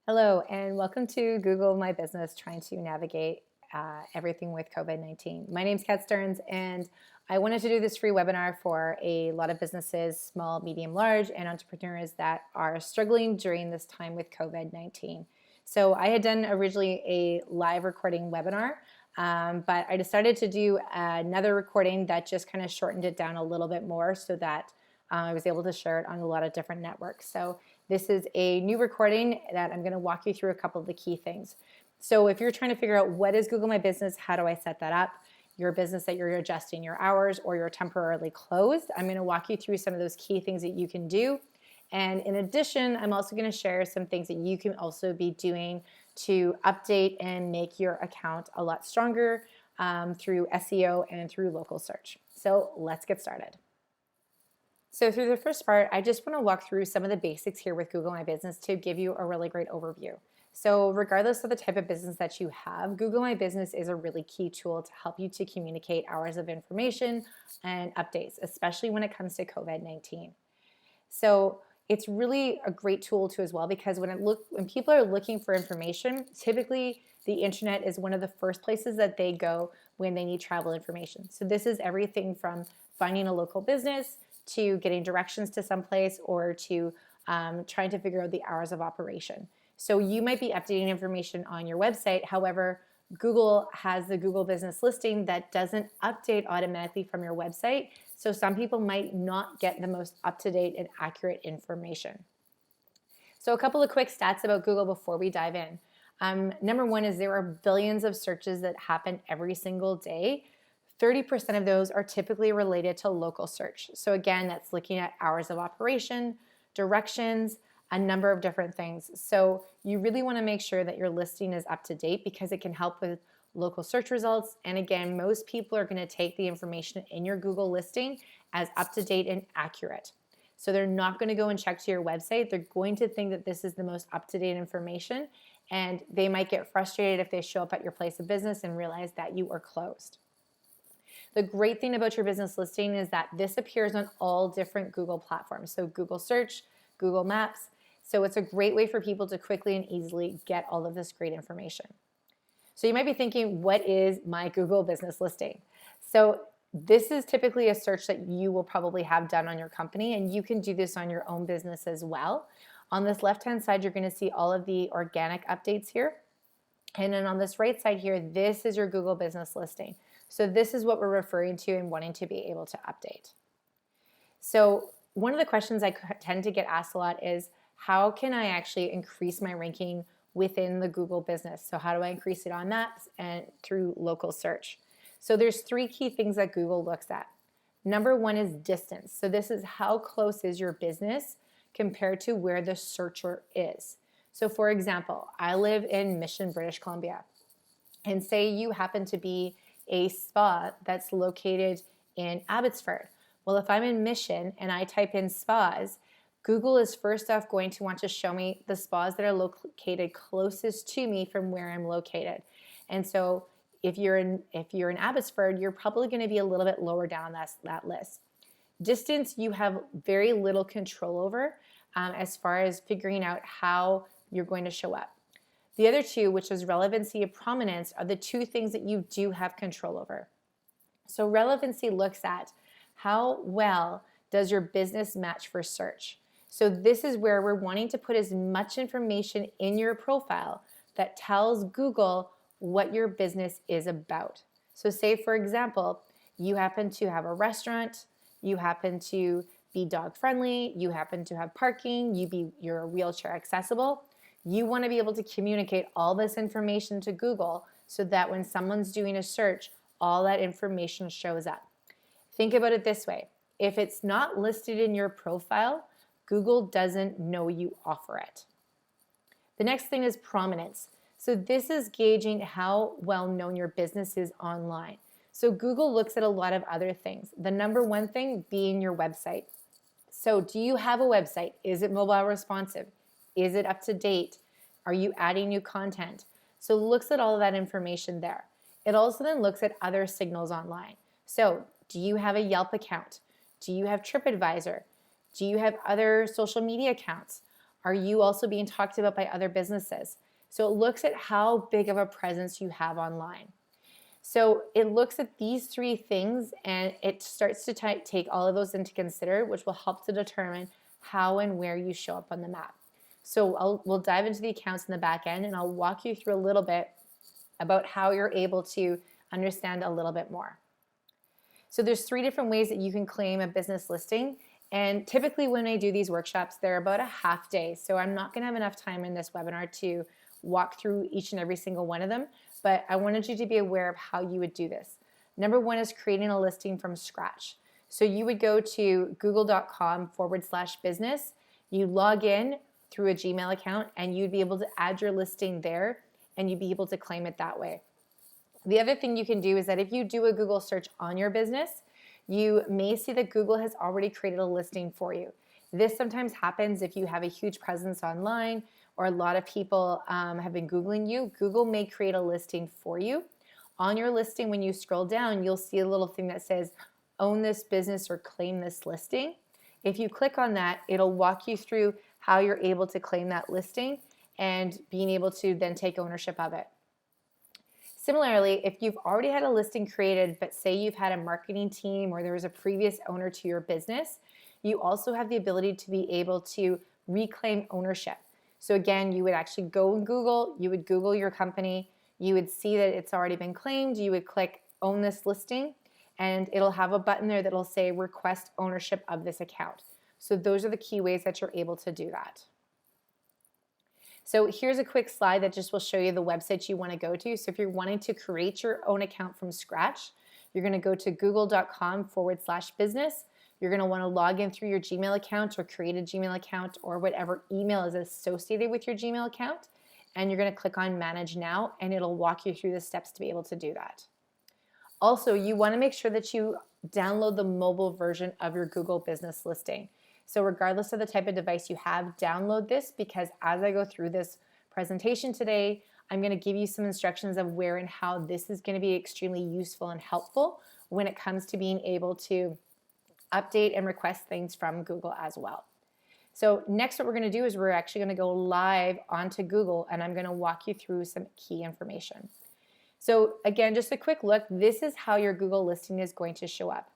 Hello, and welcome to Google My Business, trying to navigate everything with COVID-19. My name's Kat Stearns, and I wanted to do this free webinar for a lot of businesses, small, medium, large, and entrepreneurs that are struggling during this time with COVID-19. So I had done originally a live recording webinar, but I decided to do another recording that just kind of shortened it down a little bit more so that I was able to share it on a lot of different networks. So this is a new recording that I'm going to walk you through a couple of the key things. So if you're trying to figure out what is Google My Business, how do I set that up, your business that you're adjusting your hours or you're temporarily closed, I'm going to walk you through some of those key things that you can do. And in addition, I'm also going to share some things that you can also be doing to update and make your account a lot stronger through SEO and through local search. So let's get started. So through the first part, I just want to walk through some of the basics here with Google My Business to give you a really great overview. So regardless of the type of business that you have, Google My Business is a really key tool to help you to communicate hours of information and updates, especially when it comes to COVID-19. So it's really a great tool too as well, because when people are looking for information, typically the internet is one of the first places that they go when they need travel information. So this is everything from finding a local business to getting directions to someplace or to trying to figure out the hours of operation. So you might be updating information on your website. However, Google has the Google Business Listing that doesn't update automatically from your website. So some people might not get the most up-to-date and accurate information. So a couple of quick stats about Google before we dive in. Number one is there are billions of searches that happen every single day. 30% of those are typically related to local search. So again, that's looking at hours of operation, directions, a number of different things. So you really want to make sure that your listing is up to date because it can help with local search results. And again, most people are going to take the information in your Google listing as up to date and accurate. So they're not going to go and check to your website. They're going to think that this is the most up-to-date information, and they might get frustrated if they show up at your place of business and realize that you are closed. The great thing about your business listing is that this appears on all different Google platforms. So Google Search, Google Maps. So it's a great way for people to quickly and easily get all of this great information. So you might be thinking, what is my Google business listing? So this is typically a search that you will probably have done on your company, and you can do this on your own business as well. On this left-hand side, you're going to see all of the organic updates here. And then on this right side here, this is your Google business listing. So this is what we're referring to and wanting to be able to update. So one of the questions I tend to get asked a lot is, how can I actually increase my ranking within the Google business? So how do I increase it on maps and through local search? So there's three key things that Google looks at. Number one is distance. So this is how close is your business compared to where the searcher is. So for example, I live in Mission, British Columbia, and say you happen to be a spa that's located in Abbotsford. Well, if I'm in Mission and I type in spas, Google is first off going to want to show me the spas that are located closest to me from where I'm located. And so if you're in Abbotsford, you're probably going to be a little bit lower down that list. Distance, you have very little control over as far as figuring out how you're going to show up. The other two, which is relevancy and prominence, are the two things that you do have control over. So relevancy looks at how well does your business match for search. So this is where we're wanting to put as much information in your profile that tells Google what your business is about. So say, for example, you happen to have a restaurant, you happen to be dog friendly, you happen to have parking, you're wheelchair accessible. You want to be able to communicate all this information to Google so that when someone's doing a search, all that information shows up. Think about it this way. If it's not listed in your profile, Google doesn't know you offer it. The next thing is prominence. So this is gauging how well known your business is online. So Google looks at a lot of other things. The number one thing being your website. So do you have a website? Is it mobile responsive? Is it up to date? Are you adding new content? So it looks at all of that information there. It also then looks at other signals online. So do you have a Yelp account? Do you have TripAdvisor? Do you have other social media accounts? Are you also being talked about by other businesses? So it looks at how big of a presence you have online. So it looks at these three things and it starts to take all of those into consider, which will help to determine how and where you show up on the map. So we'll dive into the accounts in the back end and I'll walk you through a little bit about how you're able to understand a little bit more. So there's three different ways that you can claim a business listing. And typically when I do these workshops, they're about a half day. So I'm not gonna have enough time in this webinar to walk through each and every single one of them, but I wanted you to be aware of how you would do this. Number one is creating a listing from scratch. So you would go to google.com/business, you log in through a Gmail account and you'd be able to add your listing there and you'd be able to claim it that way. The other thing you can do is that if you do a Google search on your business, you may see that Google has already created a listing for you. This sometimes happens if you have a huge presence online or a lot of people have been Googling you. Google may create a listing for you. On your listing, when you scroll down, you'll see a little thing that says, own this business or claim this listing. If you click on that, it'll walk you through how you're able to claim that listing and being able to then take ownership of it. Similarly, if you've already had a listing created, but say you've had a marketing team or there was a previous owner to your business, you also have the ability to be able to reclaim ownership. So again, you would actually go and Google, you would Google your company, you would see that it's already been claimed, you would click own this listing, and it'll have a button there that'll say request ownership of this account. So those are the key ways that you're able to do that. So here's a quick slide that just will show you the website you want to go to. So if you're wanting to create your own account from scratch, you're going to go to google.com/business. You're going to want to log in through your Gmail account or create a Gmail account or whatever email is associated with your Gmail account. And you're going to click on Manage Now and it'll walk you through the steps to be able to do that. Also, you want to make sure that you download the mobile version of your Google business listing. So regardless of the type of device you have, download this because as I go through this presentation today, I'm going to give you some instructions of where and how this is going to be extremely useful and helpful when it comes to being able to update and request things from Google as well. So next what we're going to do is we're actually going to go live onto Google and I'm going to walk you through some key information. So again, just a quick look, this is how your Google listing is going to show up.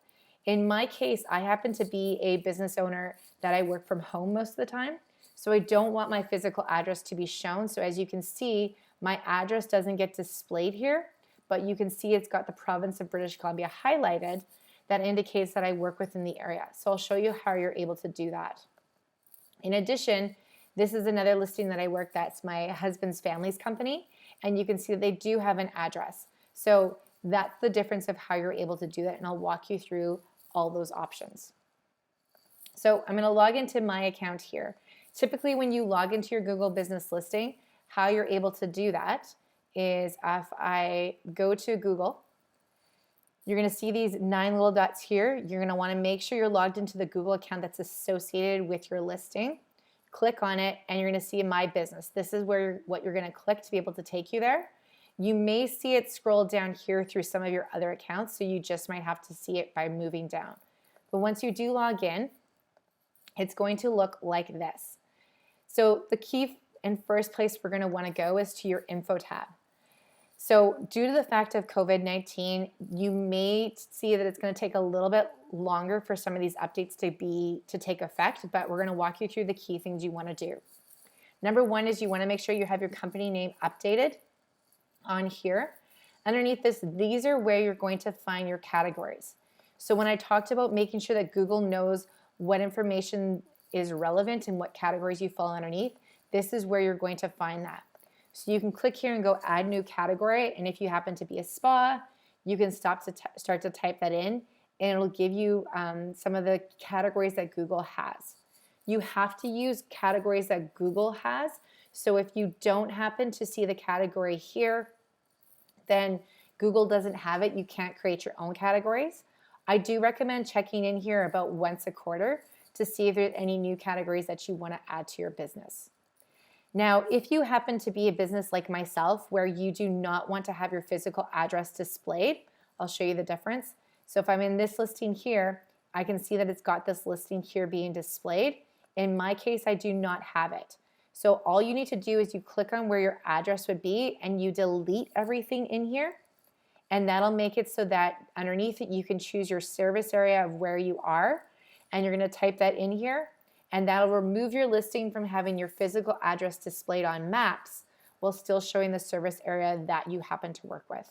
In my case, I happen to be a business owner that I work from home most of the time, so I don't want my physical address to be shown. So as you can see, my address doesn't get displayed here, but you can see it's got the province of British Columbia highlighted. That indicates that I work within the area. So I'll show you how you're able to do that. In addition, this is another listing that I work that's my husband's family's company, and you can see that they do have an address. So that's the difference of how you're able to do that, and I'll walk you through all those options. So I'm going to log into my account here. Typically when you log into your Google business listing, how you're able to do that is if I go to Google, you're going to see these 9 little dots here. You're going to want to make sure you're logged into the Google account that's associated with your listing. Click on it and you're going to see My Business. This is what you're going to click to be able to take you there. You may see it scroll down here through some of your other accounts, so you just might have to see it by moving down. But once you do log in, it's going to look like this. So the key and first place we're going to want to go is to your Info tab. So due to the fact of COVID-19, you may see that it's going to take a little bit longer for some of these updates to take effect, but we're going to walk you through the key things you want to do. Number one is you want to make sure you have your company name updated on here. Underneath this, these are where you're going to find your categories. So when I talked about making sure that Google knows what information is relevant and what categories you fall underneath, this is where you're going to find that. So you can click here and go add new category, and if you happen to be a spa, you can start to type that in and it'll give you some of the categories that Google has. You have to use categories that Google has. So if you don't happen to see the category here, then Google doesn't have it. You can't create your own categories. I do recommend checking in here about once a quarter to see if there's any new categories that you want to add to your business. Now, if you happen to be a business like myself where you do not want to have your physical address displayed, I'll show you the difference. So if I'm in this listing here, I can see that it's got this listing here being displayed. In my case, I do not have it. So all you need to do is you click on where your address would be and you delete everything in here. And that'll make it so that underneath it, you can choose your service area of where you are. And you're gonna type that in here. And that'll remove your listing from having your physical address displayed on maps while still showing the service area that you happen to work with.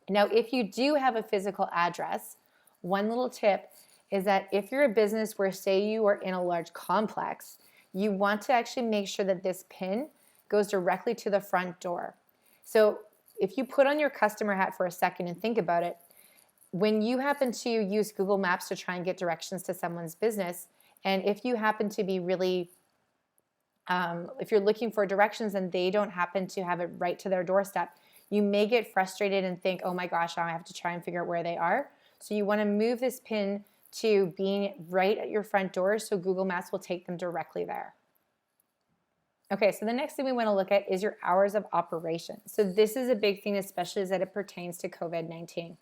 Now, if you do have a physical address, one little tip is that if you're a business where, say, you are in a large complex, you want to actually make sure that this pin goes directly to the front door. So if you put on your customer hat for a second and think about it, when you happen to use Google Maps to try and get directions to someone's business, and if you happen to be really, if you're looking for directions and they don't happen to have it right to their doorstep, you may get frustrated and think, oh my gosh, now I have to try and figure out where they are. So you want to move this pin to being right at your front door so Google Maps will take them directly there. Okay, so the next thing we want to look at is your hours of operation. So this is a big thing, especially as it pertains to COVID-19.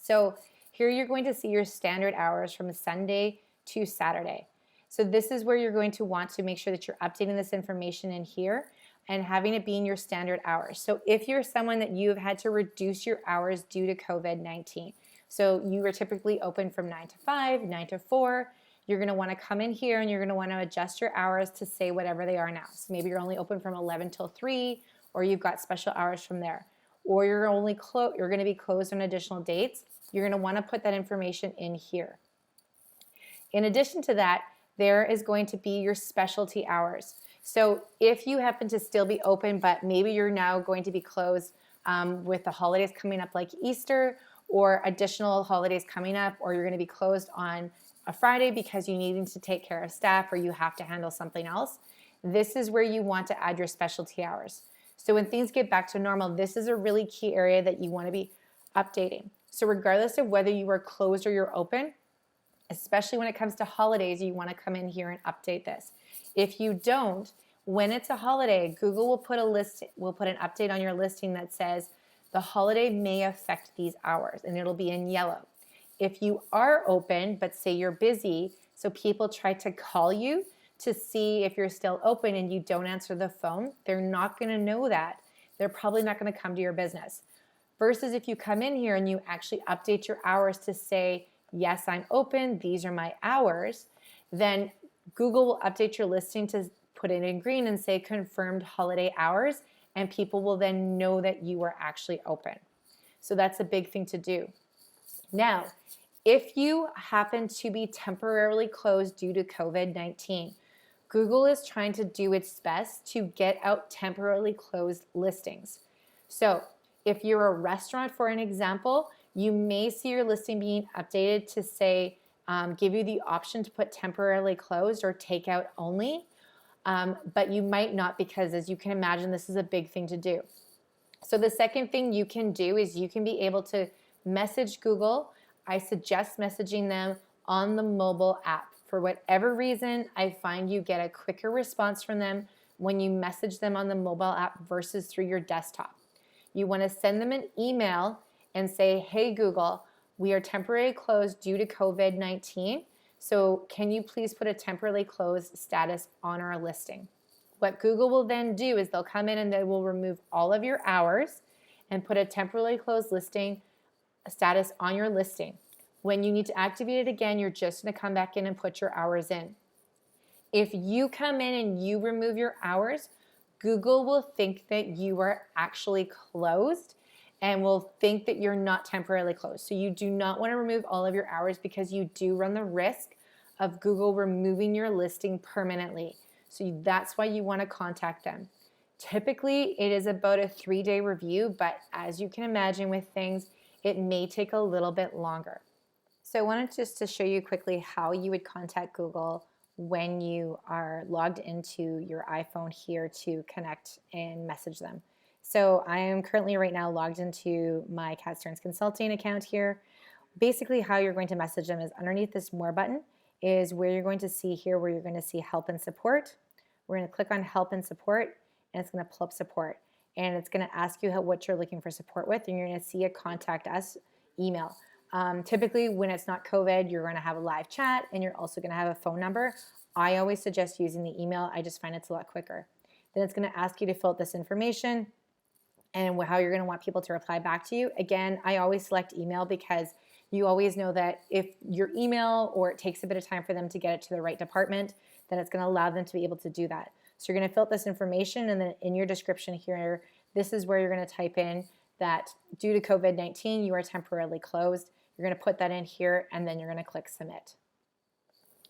So here you're going to see your standard hours from Sunday to Saturday. So this is where you're going to want to make sure that you're updating this information in here and having it being your standard hours. So if you're someone that you've had to reduce your hours due to COVID-19, so you were typically open from 9 to 5, 9 to 4, you're gonna wanna come in here and you're gonna wanna adjust your hours to say whatever they are now. So maybe you're only open from 11 till 3, or you've got special hours from there. Or you're gonna be closed on additional dates. You're gonna wanna put that information in here. In addition to that, there is going to be your specialty hours. So if you happen to still be open, but maybe you're now going to be closed with the holidays coming up like Easter or additional holidays coming up, or you're going to be closed on a Friday because you need to take care of staff or you have to handle something else, this is where you want to add your specialty hours. So when things get back to normal, this is a really key area that you want to be updating. So regardless of whether you are closed or you're open, especially when it comes to holidays, you want to come in here and update this. If you don't, when it's a holiday, Google will put an update on your listing that says the holiday may affect these hours, and it'll be in yellow. If you are open, but say you're busy, so people try to call you to see if you're still open and you don't answer the phone, they're not going to know that. They're probably not going to come to your business. Versus if you come in here and you actually update your hours to say, yes, I'm open, these are my hours, then Google will update your listing to put it in green and say confirmed holiday hours, and people will then know that you are actually open. So that's a big thing to do. Now, if you happen to be temporarily closed due to COVID-19, Google is trying to do its best to get out temporarily closed listings. So if you're a restaurant, for an example, you may see your listing being updated to say, give you the option to put temporarily closed or takeout only, but you might not, because as you can imagine, this is a big thing to do. So the second thing you can do is you can be able to message Google. I suggest messaging them on the mobile app. For whatever reason, I find you get a quicker response from them when you message them on the mobile app versus through your desktop. You want to send them an email and say, hey Google, we are temporarily closed due to COVID-19. So can you please put a temporarily closed status on our listing? What Google will then do is they'll come in and they will remove all of your hours and put a temporarily closed listing status on your listing. When you need to activate it again, you're just going to come back in and put your hours in. If you come in and you remove your hours, Google will think that you are actually closed and will think that you're not temporarily closed. So you do not want to remove all of your hours, because you do run the risk of Google removing your listing permanently. So that's why you want to contact them. Typically, it is about a 3-day review, but as you can imagine with things, it may take a little bit longer. So I wanted just to show you quickly how you would contact Google when you are logged into your iPhone here to connect and message them. So I am currently right now logged into my Kat Stearns Consulting account here. Basically how you're going to message them is underneath this More button is where you're going to see here where you're going to see Help and Support. We're going to click on Help and Support, and it's going to pull up support. And it's going to ask you what you're looking for support with, and you're going to see a Contact Us email. Typically when it's not COVID, you're going to have a live chat and you're also going to have a phone number. I always suggest using the email. I just find it's a lot quicker. Then it's going to ask you to fill out this information and how you're going to want people to reply back to you. Again, I always select email because you always know that if your email or it takes a bit of time for them to get it to the right department, then it's going to allow them to be able to do that. So you're going to fill out this information, and then in your description here, this is where you're going to type in that due to COVID-19, you are temporarily closed. You're going to put that in here, and then you're going to click submit.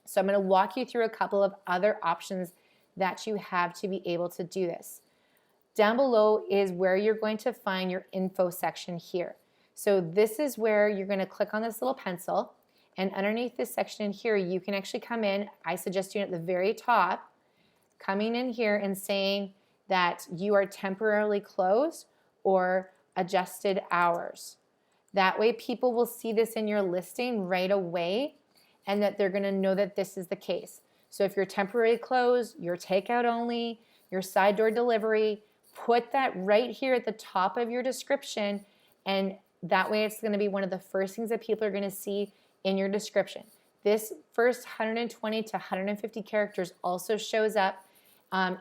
So I'm going to walk you through a couple of other options that you have to be able to do this. Down below is where you're going to find your info section here. So this is where you're going to click on this little pencil, and underneath this section in here, you can actually come in. I suggest doing it at the very top, coming in here and saying that you are temporarily closed or adjusted hours. That way people will see this in your listing right away, and that they're going to know that this is the case. So if you're temporarily closed, you're takeout only, your side door delivery, put that right here at the top of your description, and that way it's going to be one of the first things that people are going to see in your description. This first 120 to 150 characters also shows up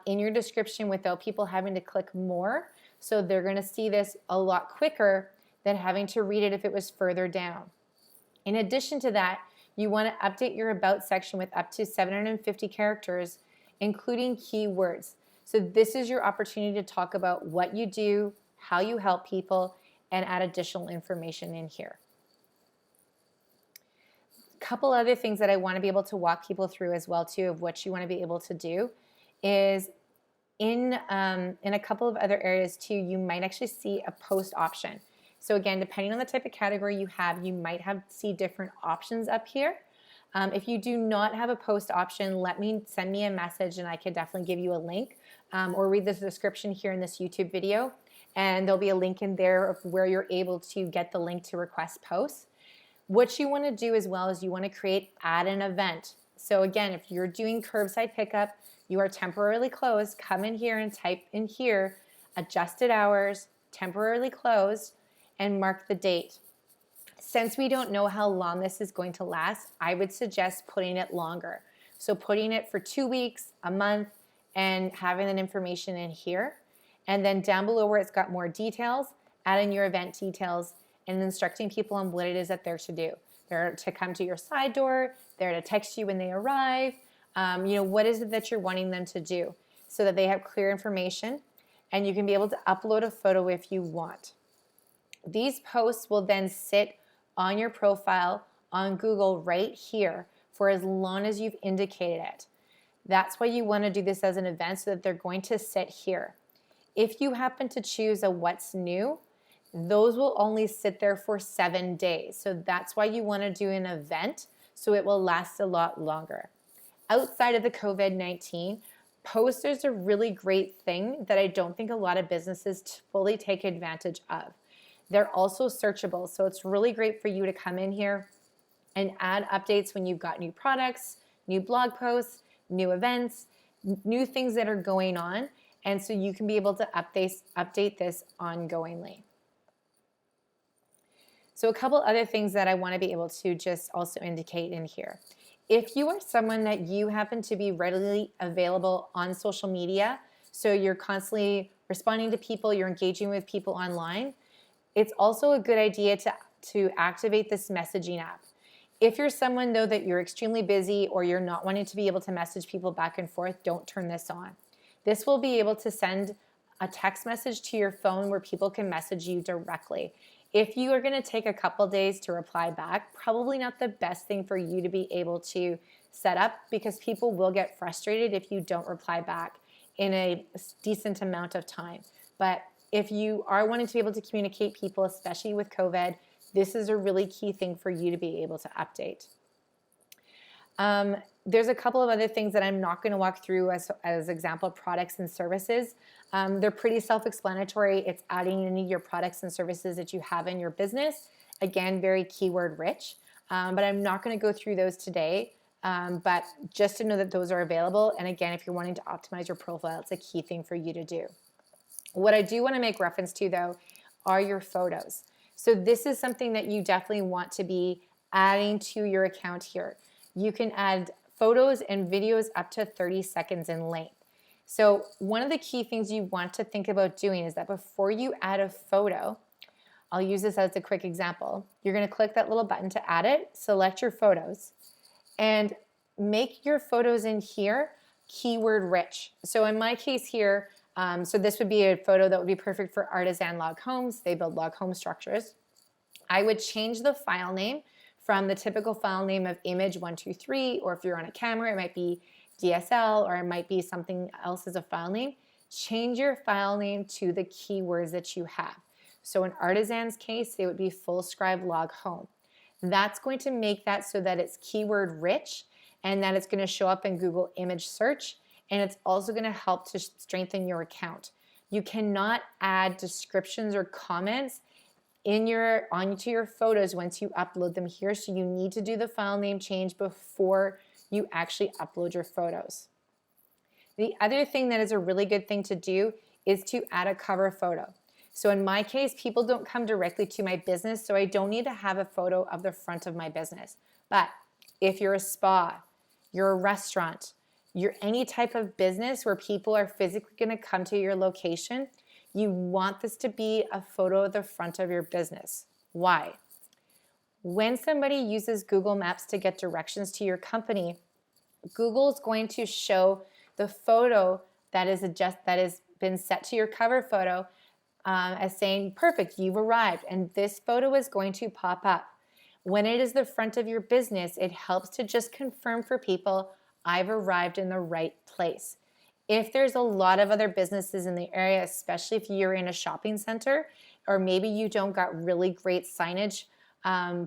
in your description without people having to click more. So they're going to see this a lot quicker than having to read it if it was further down. In addition to that, you want to update your about section with up to 750 characters, including keywords. So this is your opportunity to talk about what you do, how you help people, and add additional information in here. A couple other things that I want to be able to walk people through as well too of what you want to be able to do is in a couple of other areas too, you might actually see a post option. So again, depending on the type of category you have, you might see different options up here. If you do not have a post option, send me a message and I can definitely give you a link, or read the description here in this YouTube video, and there'll be a link in there of where you're able to get the link to request posts. What you want to do as well is you want to add an event. So again, if you're doing curbside pickup, you are temporarily closed, come in here and type in here, adjusted hours, temporarily closed, and mark the date. Since we don't know how long this is going to last, I would suggest putting it longer. So putting it for 2 weeks, a month, and having that information in here. And then down below where it's got more details, adding your event details and instructing people on what it is that they're to do. They're to come to your side door, they're to text you when they arrive, what is it that you're wanting them to do so that they have clear information, and you can be able to upload a photo if you want. These posts will then sit on your profile on Google right here for as long as you've indicated it. That's why you want to do this as an event so that they're going to sit here. If you happen to choose a what's new, those will only sit there for 7 days. So that's why you want to do an event so it will last a lot longer. Outside of the COVID-19, posts is a really great thing that I don't think a lot of businesses fully take advantage of. They're also searchable, so it's really great for you to come in here and add updates when you've got new products, new blog posts, new events, new things that are going on, and so you can be able to update this ongoingly. So a couple other things that I want to be able to just also indicate in here. If you are someone that you happen to be readily available on social media, so you're constantly responding to people, you're engaging with people online, it's also a good idea to activate this messaging app. If you're someone though that you're extremely busy or you're not wanting to be able to message people back and forth, don't turn this on. This will be able to send a text message to your phone where people can message you directly. If you are going to take a couple days to reply back, probably not the best thing for you to be able to set up, because people will get frustrated if you don't reply back in a decent amount of time. But if you are wanting to be able to communicate people, especially with COVID, this is a really key thing for you to be able to update. There's a couple of other things that I'm not going to walk through as example products and services. They're pretty self-explanatory. It's adding any of your products and services that you have in your business. Again, very keyword rich, but I'm not going to go through those today. But just to know that those are available. And again, if you're wanting to optimize your profile, it's a key thing for you to do. What I do want to make reference to though are your photos. So this is something that you definitely want to be adding to your account here. You can add photos and videos up to 30 seconds in length. So one of the key things you want to think about doing is that before you add a photo, I'll use this as a quick example. You're going to click that little button to add it, select your photos, and make your photos in here keyword rich. So in my case here, so this would be a photo that would be perfect for Artisan Log Homes. They build log home structures. I would change the file name from the typical file name of image123, or if you're on a camera, it might be DSL, or it might be something else as a file name. Change your file name to the keywords that you have. So in Artisan's case, it would be Fullscribe Log Home. That's going to make that so that it's keyword rich and that it's going to show up in Google image search, and it's also going to help to strengthen your account. You cannot add descriptions or comments onto your photos once you upload them here, so you need to do the file name change before you actually upload your photos. The other thing that is a really good thing to do is to add a cover photo. So in my case, people don't come directly to my business, so I don't need to have a photo of the front of my business. But if you're a spa, you're a restaurant, you're any type of business where people are physically going to come to your location, you want this to be a photo of the front of your business. Why? When somebody uses Google Maps to get directions to your company, Google is going to show the photo that has been set to your cover photo as saying, perfect, you've arrived, and this photo is going to pop up. When it is the front of your business, it helps to just confirm for people, I've arrived in the right place. If there's a lot of other businesses in the area, especially if you're in a shopping center, or maybe you don't got really great signage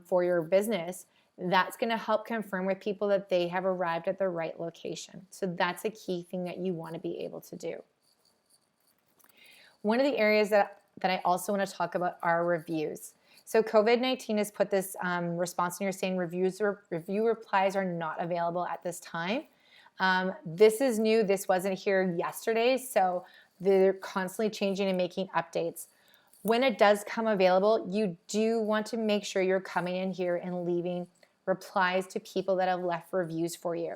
for your business, that's going to help confirm with people that they have arrived at the right location. So that's a key thing that you want to be able to do. One of the areas that I also want to talk about are reviews. So COVID-19 has put this response in here saying review replies are not available at this time. This is new. This wasn't here yesterday, so they're constantly changing and making updates. When it does come available, you do want to make sure you're coming in here and leaving replies to people that have left reviews for you.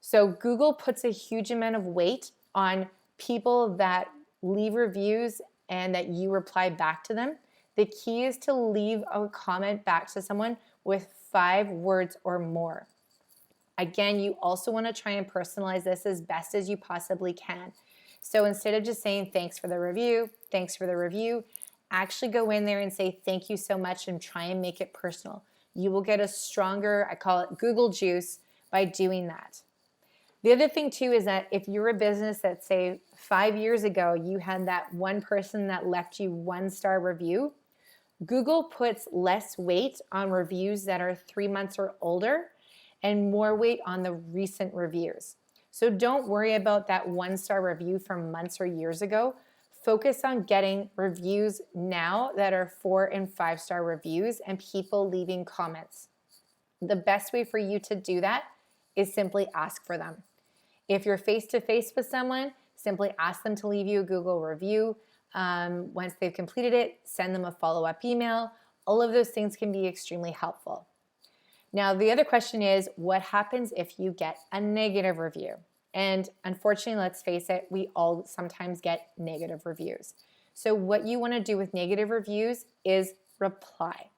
So Google puts a huge amount of weight on people that leave reviews and that you reply back to them. The key is to leave a comment back to someone with 5 words or more. Again, you also want to try and personalize this as best as you possibly can. So instead of just saying thanks for the review, actually go in there and say thank you so much and try and make it personal. You will get a stronger, I call it Google juice, by doing that. The other thing too is that if you're a business that, say, 5 years ago, you had that one person that left you 1-star review, Google puts less weight on reviews that are 3 months or older and more weight on the recent reviews. So don't worry about that 1-star review from months or years ago. Focus on getting reviews now that are 4- and 5-star reviews and people leaving comments. The best way for you to do that is simply ask for them. If you're face-to-face with someone, simply ask them to leave you a Google review. Once they've completed it, send them a follow-up email. All of those things can be extremely helpful. Now, the other question is, what happens if you get a negative review? And unfortunately, let's face it, we all sometimes get negative reviews. So what you want to do with negative reviews is reply.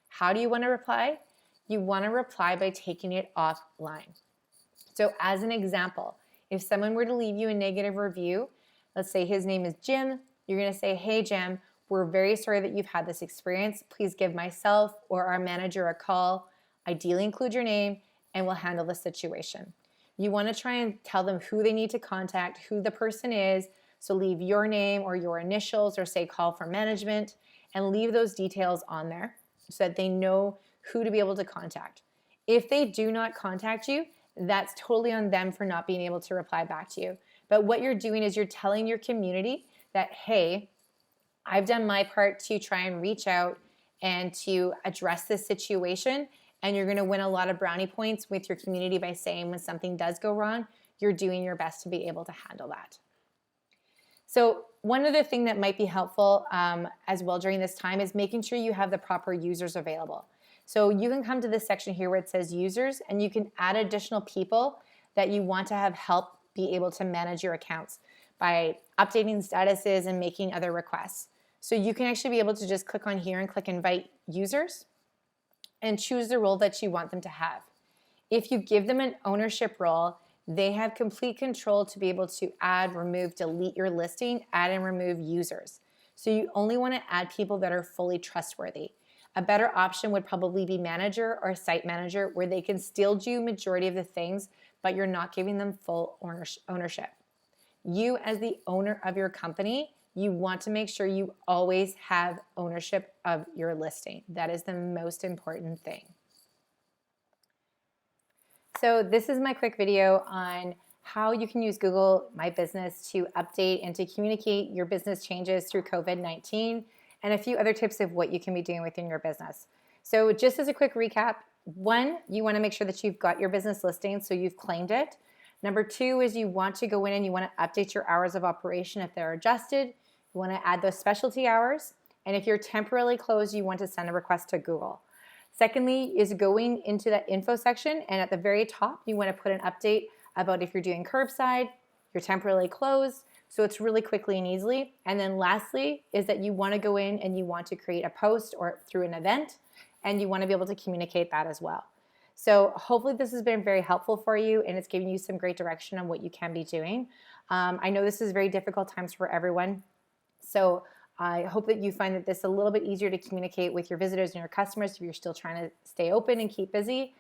How do you want to reply? You want to reply by taking it offline. So as an example, if someone were to leave you a negative review, let's say his name is Jim, you're going to say, hey Jim, we're very sorry that you've had this experience. Please give myself or our manager a call. Ideally include your name and we'll handle the situation. You want to try and tell them who they need to contact, who the person is. So leave your name or your initials or say call for management and leave those details on there so that they know who to be able to contact. If they do not contact you, that's totally on them for not being able to reply back to you. But what you're doing is you're telling your community that, hey, I've done my part to try and reach out and to address this situation, and you're going to win a lot of brownie points with your community by saying when something does go wrong, you're doing your best to be able to handle that. So one other thing that might be helpful as well during this time is making sure you have the proper users available. So you can come to this section here where it says users, and you can add additional people that you want to have help be able to manage your accounts by updating statuses and making other requests. So you can actually be able to just click on here and click invite users and choose the role that you want them to have. If you give them an ownership role, they have complete control to be able to add, remove, delete your listing, add and remove users. So you only want to add people that are fully trustworthy. A better option would probably be manager or site manager, where they can still do majority of the things, but you're not giving them full ownership. You, as the owner of your company, you want to make sure you always have ownership of your listing. That is the most important thing. So this is my quick video on how you can use Google My Business to update and to communicate your business changes through COVID-19, and a few other tips of what you can be doing within your business. So just as a quick recap, 1, you want to make sure that you've got your business listing, so you've claimed it. Number 2 is you want to go in and you want to update your hours of operation if they're adjusted. You want to add those specialty hours. And if you're temporarily closed, you want to send a request to Google. Secondly is going into that info section, and at the very top, you want to put an update about if you're doing curbside, you're temporarily closed, so it's really quickly and easily. And then lastly is that you want to go in and you want to create a post or through an event, and you want to be able to communicate that as well. So hopefully this has been very helpful for you, and it's giving you some great direction on what you can be doing. I know this is very difficult times for everyone, so I hope that you find that this is a little bit easier to communicate with your visitors and your customers if you're still trying to stay open and keep busy.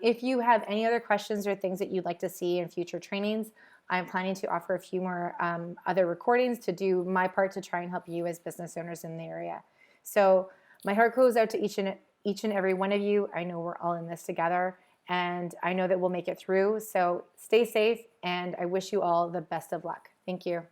If you have any other questions or things that you'd like to see in future trainings, I'm planning to offer a few more other recordings to do my part to try and help you as business owners in the area. So my heart goes out to each and every one of you. I know we're all in this together, and I know that we'll make it through. So stay safe, and I wish you all the best of luck. Thank you.